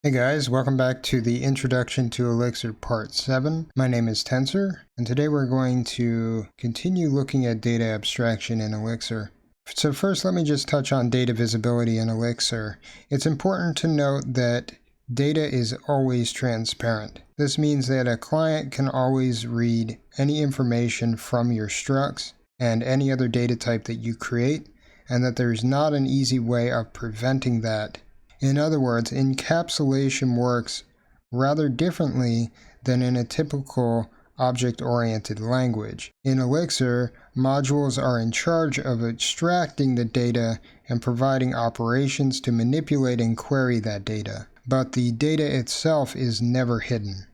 Hey guys, welcome back to the Introduction to Elixir Part 7. My name is Tensor, and today we're going to continue looking at data abstraction in Elixir. So first, let me just touch on data visibility in Elixir. It's important to note that data is always transparent. This means that a client can always read any information from your structs and any other data type that you create, and that there's not an easy way of preventing that. In other words, encapsulation works rather differently than in a typical object-oriented language. In Elixir, modules are in charge of extracting the data and providing operations to manipulate and query that data, but the data itself is never hidden.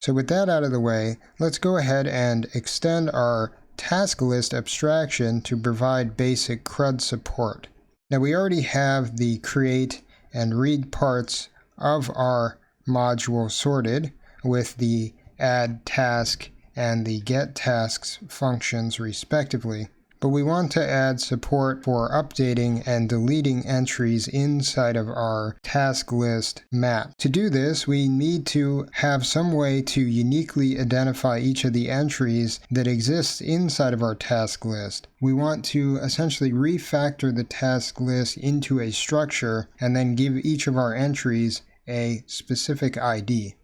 So with that out of the way, let's go ahead and extend our task list abstraction to provide basic CRUD support. Now we already have the create and read parts of our module sorted with the add task and the get tasks functions respectively. But we want to add support for updating and deleting entries inside of our task list map. To do this, we need to have some way to uniquely identify each of the entries that exists inside of our task list. We want to essentially refactor the task list into a structure and then give each of our entries a specific ID.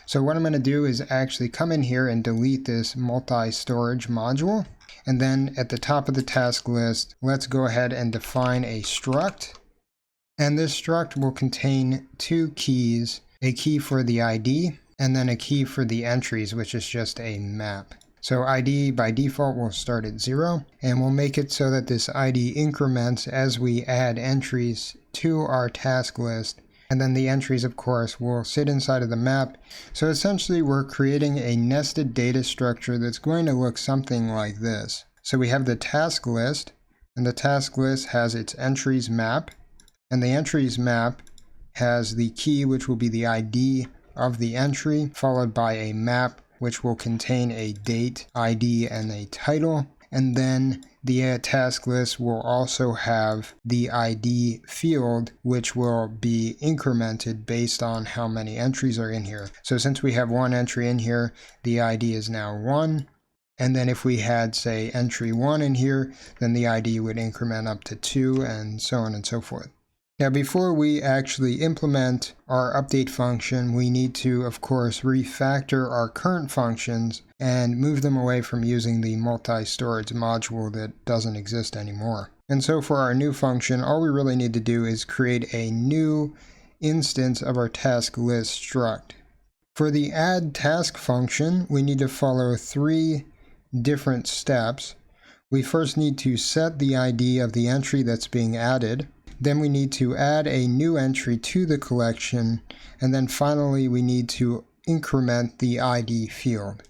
So what I'm going to do is actually come in here and delete this multi-storage module. And then at the top of the task list, let's go ahead and define a struct. And this struct will contain two keys, a key for the ID and then a key for the entries, which is just a map. So ID by default will start at 0, and we'll make it so that this ID increments as we add entries to our task list. And then the entries, of course, will sit inside of the map. So essentially, we're creating a nested data structure that's going to look something like this. So we have the task list, and the task list has its entries map. And the entries map has the key, which will be the ID of the entry, followed by a map, which will contain a date, ID, and a title. And then the task list will also have the ID field, which will be incremented based on how many entries are in here. So since we have one entry in here, the ID is now 1. And then if we had, say, entry 1 in here, then the ID would increment up to 2, and so on and so forth. Now, before we actually implement our update function, we need to, of course, refactor our current functions and move them away from using the multi-storage module that doesn't exist anymore. And so for our new function, all we really need to do is create a new instance of our task list struct. For the add task function, we need to follow 3 different steps. We first need to set the ID of the entry that's being added. Then we need to add a new entry to the collection, and then finally we need to increment the ID field.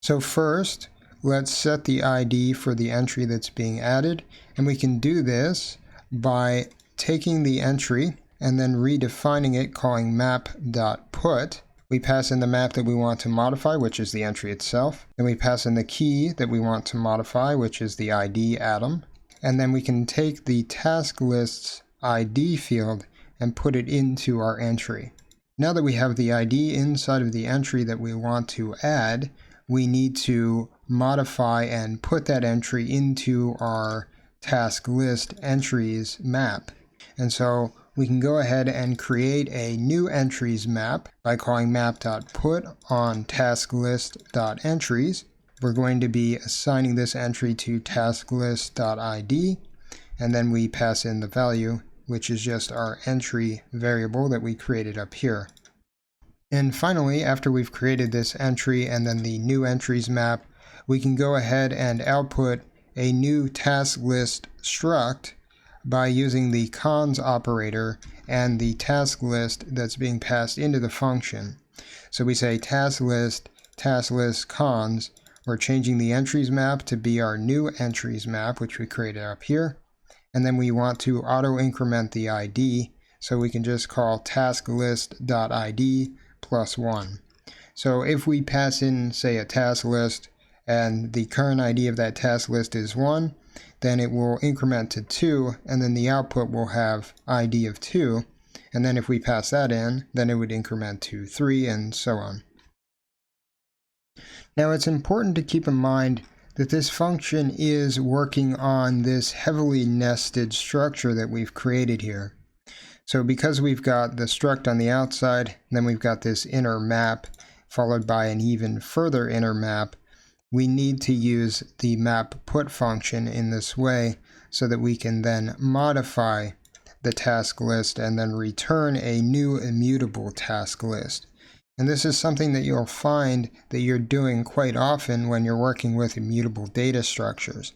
So first, let's set the ID for the entry that's being added, and we can do this by taking the entry and then redefining it, calling map.put. We pass in the map that we want to modify, which is the entry itself. Then we pass in the key that we want to modify, which is the ID atom. And then we can take the task list's ID field and put it into our entry. Now that we have the ID inside of the entry that we want to add, we need to modify and put that entry into our task list entries map. And so we can go ahead and create a new entries map by calling map.put on tasklist.entries. We're going to be assigning this entry to tasklist.id, and then we pass in the value, which is just our entry variable that we created up here. And finally, after we've created this entry and then the new entries map, we can go ahead and output a new task list struct by using the cons operator and the task list that's being passed into the function. So we say task list cons. We're changing the entries map to be our new entries map, which we created up here. And then we want to auto increment the ID, so we can just call tasklist.id plus 1. So if we pass in, say, a task list and the current ID of that task list is 1, then it will increment to 2, and then the output will have ID of 2. And then if we pass that in, then it would increment to 3 and so on. Now it's important to keep in mind that this function is working on this heavily nested structure that we've created here. So because we've got the struct on the outside, then we've got this inner map followed by an even further inner map, we need to use the map put function in this way so that we can then modify the task list and then return a new immutable task list. And this is something that you'll find that you're doing quite often when you're working with immutable data structures.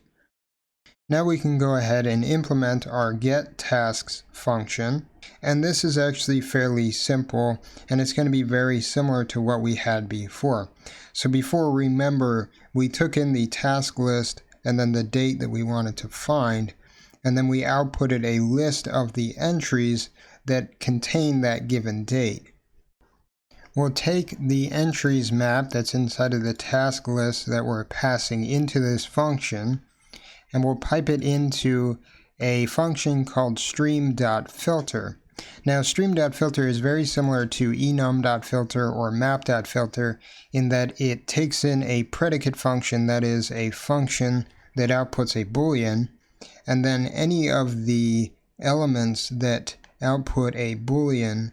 Now we can go ahead and implement our getTasks function, and this is actually fairly simple, and it's going to be very similar to what we had before. So before, remember, we took in the task list and then the date that we wanted to find, and then we outputted a list of the entries that contain that given date. We'll take the entries map that's inside of the task list that we're passing into this function, and we'll pipe it into a function called stream.filter. Now stream.filter is very similar to enum.filter or map.filter in that it takes in a predicate function, that is a function that outputs a boolean, and then any of the elements that output a boolean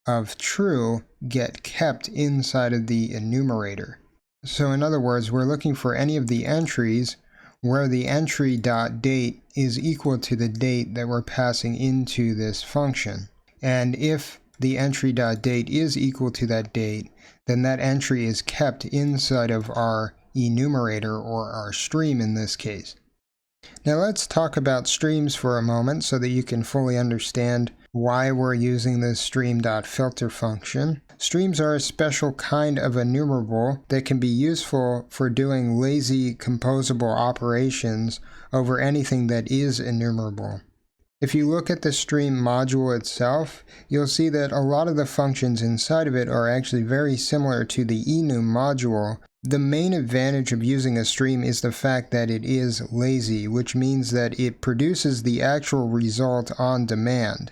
of true get kept inside of the enumerator. So in other words, we're looking for any of the entries where the entry.date is equal to the date that we're passing into this function. And if the entry.date is equal to that date, then that entry is kept inside of our enumerator, or our stream in this case. Now let's talk about streams for a moment so that you can fully understand why we're using this stream.filter function. Streams are a special kind of enumerable that can be useful for doing lazy composable operations over anything that is enumerable. If you look at the stream module itself, you'll see that a lot of the functions inside of it are actually very similar to the enum module. The main advantage of using a stream is the fact that it is lazy, which means that it produces the actual result on demand.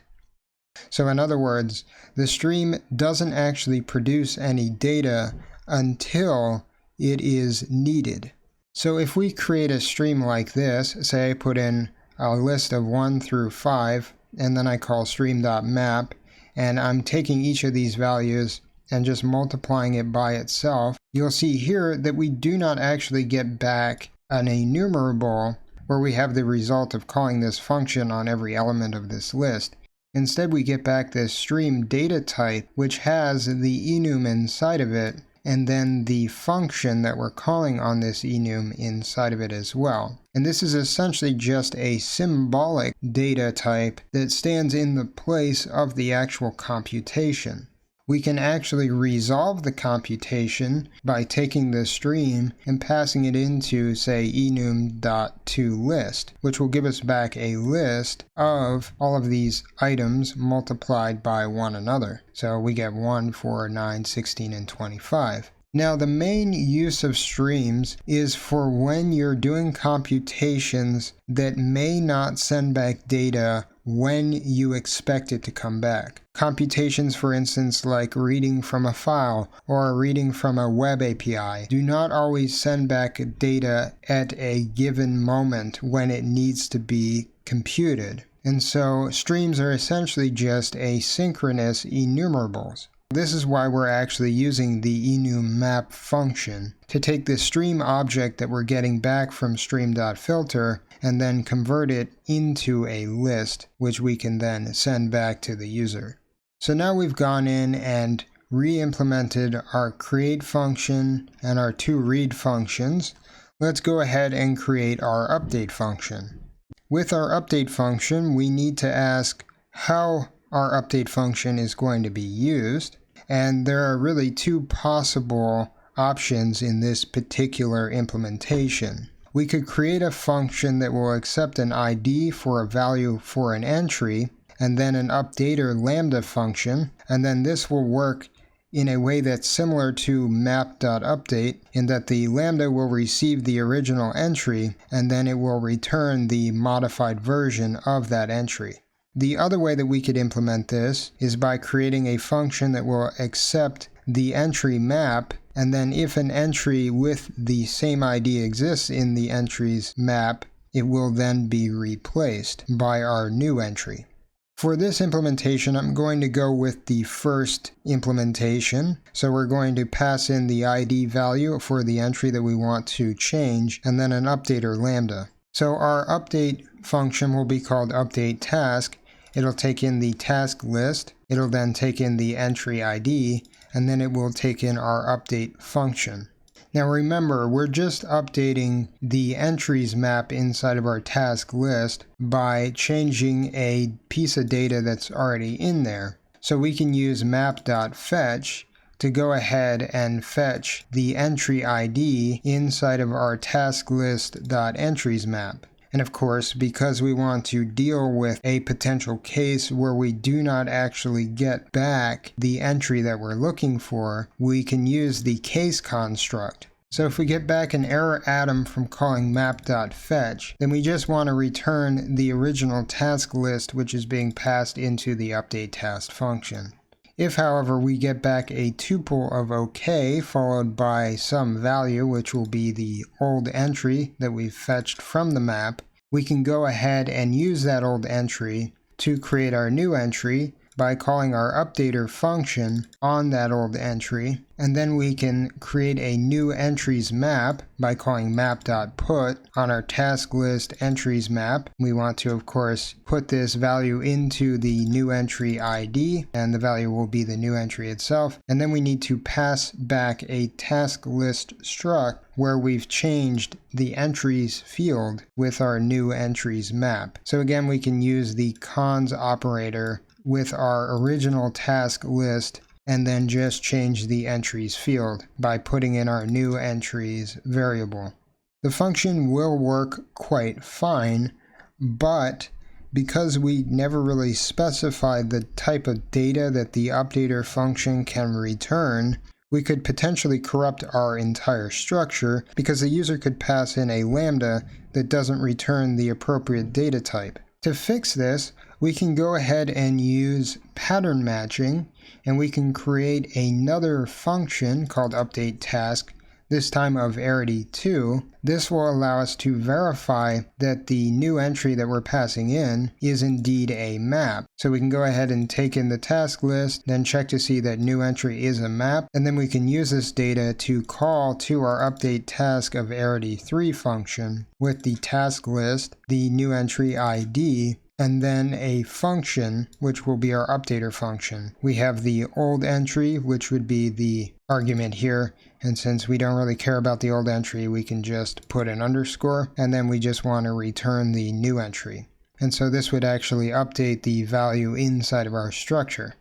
So in other words, the stream doesn't actually produce any data until it is needed. So if we create a stream like this, say I put in a list of 1 through 5, and then I call stream.map, and I'm taking each of these values and just multiplying it by itself, you'll see here that we do not actually get back an enumerable where we have the result of calling this function on every element of this list. Instead, we get back this stream data type, which has the enum inside of it, and then the function that we're calling on this enum inside of it as well. And this is essentially just a symbolic data type that stands in the place of the actual computation. We can actually resolve the computation by taking the stream and passing it into, say, enum.toList, which will give us back a list of all of these items multiplied by one another. So we get 1, 4, 9, 16, and 25. Now, the main use of streams is for when you're doing computations that may not send back data when you expect it to come back. Computations, for instance, like reading from a file or reading from a web API, do not always send back data at a given moment when it needs to be computed. And so streams are essentially just asynchronous enumerables. This is why we're actually using the enum_map function to take the stream object that we're getting back from stream.filter and then convert it into a list, which we can then send back to the user. So now we've gone in and re-implemented our create function and our two read functions. Let's go ahead and create our update function. With our update function, we need to ask how our update function is going to be used, and there are really two possible options in this particular implementation. We could create a function that will accept an ID for a value for an entry, and then an updater lambda function, and then this will work in a way that's similar to map.update in that the lambda will receive the original entry and then it will return the modified version of that entry. The other way that we could implement this is by creating a function that will accept the entry map, and then if an entry with the same ID exists in the entries map, it will then be replaced by our new entry. For this implementation, I'm going to go with the first implementation. So we're going to pass in the ID value for the entry that we want to change, and then an updater lambda. So our update function will be called update task. It'll take in the task list, it'll then take in the entry ID, and then it will take in our update function. Now remember, we're just updating the entries map inside of our task list by changing a piece of data that's already in there. So we can use map.fetch to go ahead and fetch the entry ID inside of our task list.entries map. And of course, because we want to deal with a potential case where we do not actually get back the entry that we're looking for, we can use the case construct. So if we get back an error atom from calling map.fetch, then we just want to return the original task list which is being passed into the update task function. If, however, we get back a tuple of OK followed by some value, which will be the old entry that we've fetched from the map, we can go ahead and use that old entry to create our new entry by calling our updater function on that old entry, and then we can create a new entries map by calling map.put on our task list entries map. We want to, of course, put this value into the new entry ID, and the value will be the new entry itself. And then we need to pass back a task list struct where we've changed the entries field with our new entries map. So again, we can use the cons operator with our original task list and then just change the entries field by putting in our new entries variable. The function will work quite fine, but because we never really specified the type of data that the updater function can return, we could potentially corrupt our entire structure because the user could pass in a lambda that doesn't return the appropriate data type. To fix this, we can go ahead and use pattern matching, and we can create another function called update task, this time of arity2. This will allow us to verify that the new entry that we're passing in is indeed a map. So we can go ahead and take in the task list, then check to see that new entry is a map, and then we can use this data to call to our update task of arity3 function with the task list, the new entry ID, and then a function which will be our updater function. We have the old entry, which would be the argument here, and since we don't really care about the old entry, we can just put an underscore, and then we just want to return the new entry. And so this would actually update the value inside of our structure.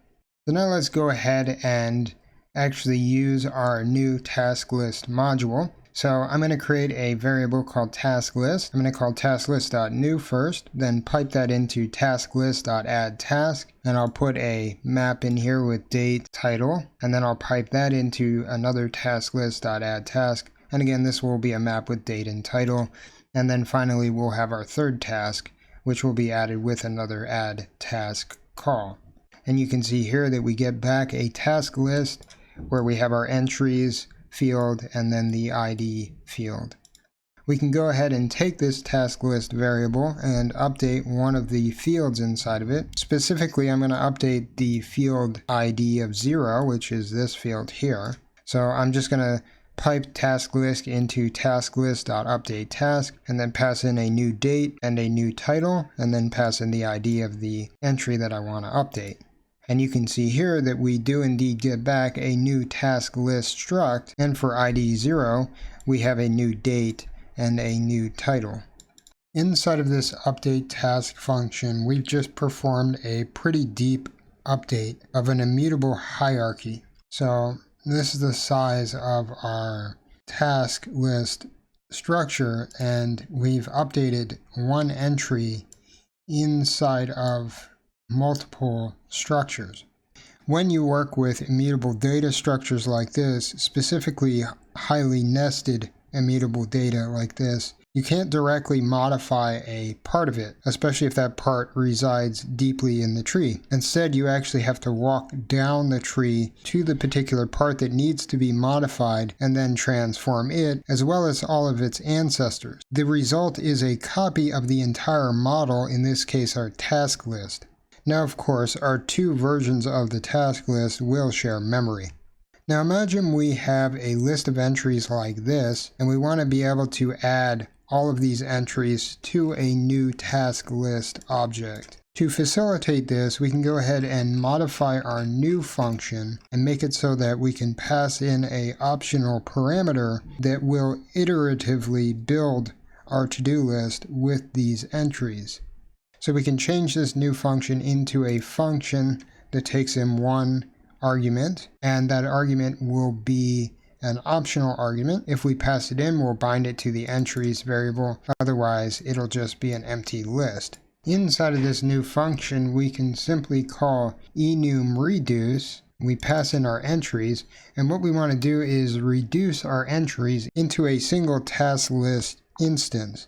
So now let's go ahead and actually use our new task list module. So I'm going to create a variable called task list. I'm going to call tasklist.new first, then pipe that into tasklist.addTask, and I'll put a map in here with date, title, and then I'll pipe that into another tasklist.addTask, and again this will be a map with date and title, and then finally we'll have our third task, which will be added with another add task call. And you can see here that we get back a task list where we have our entries field and then the ID field. We can go ahead and take this task list variable and update one of the fields inside of it. Specifically, I'm going to update the field ID of 0, which is this field here. So I'm just going to pipe task list into tasklist.updateTask and then pass in a new date and a new title, and then pass in the ID of the entry that I want to update. And you can see here that we do indeed get back a new task list struct, and for ID 0 we have a new date and a new title. Inside of this update task function, we've just performed a pretty deep update of an immutable hierarchy. So this is the size of our task list structure, and we've updated one entry inside of multiple structures. When you work with immutable data structures like this, specifically highly nested immutable data like this, You can't directly modify a part of it, especially if that part resides deeply in the tree. Instead, you actually have to walk down the tree to the particular part that needs to be modified and then transform it, as well as all of its ancestors. The result is a copy of the entire model, in this case our task list. Now, of course, our two versions of the task list will share memory. Now imagine we have a list of entries like this, and we want to be able to add all of these entries to a new task list object. To facilitate this, we can go ahead and modify our new function and make it so that we can pass in an optional parameter that will iteratively build our to-do list with these entries. So we can change this new function into a function that takes in one argument, and that argument will be an optional argument. If we pass it in, we'll bind it to the entries variable. Otherwise, it'll just be an empty list. Inside of this new function, we can simply call enumReduce. We pass in our entries, and what we want to do is reduce our entries into a single task list instance.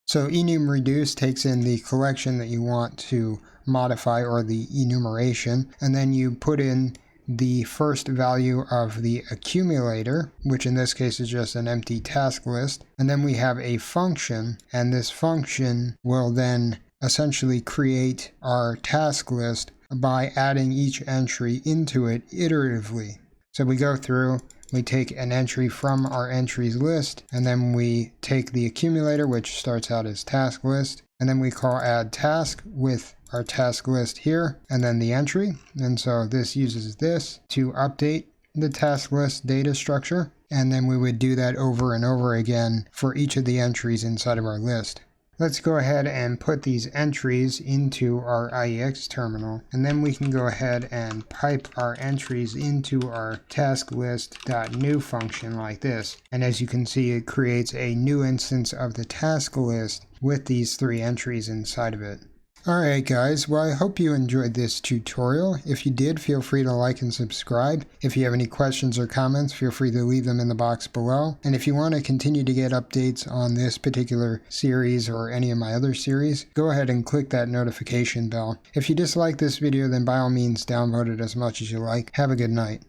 So enumReduce takes in the collection that you want to modify, or the enumeration, and then you put in the first value of the accumulator, which in this case is just an empty task list. And then we have a function, and this function will then essentially create our task list by adding each entry into it iteratively. So we go through, we take an entry from our entries list, and then we take the accumulator, which starts out as task list, and then we call add task with our task list here, and then the entry. And so this uses this to update the task list data structure, and then we would do that over and over again for each of the entries inside of our list. Let's go ahead and put these entries into our IEX terminal, and then we can go ahead and pipe our entries into our task list.new function like this. And as you can see, it creates a new instance of the task list with these three entries inside of it. Alright guys, well I hope you enjoyed this tutorial. If you did, feel free to like and subscribe. If you have any questions or comments, feel free to leave them in the box below. And if you want to continue to get updates on this particular series or any of my other series, go ahead and click that notification bell. If you dislike this video, then by all means downvote it as much as you like. Have a good night.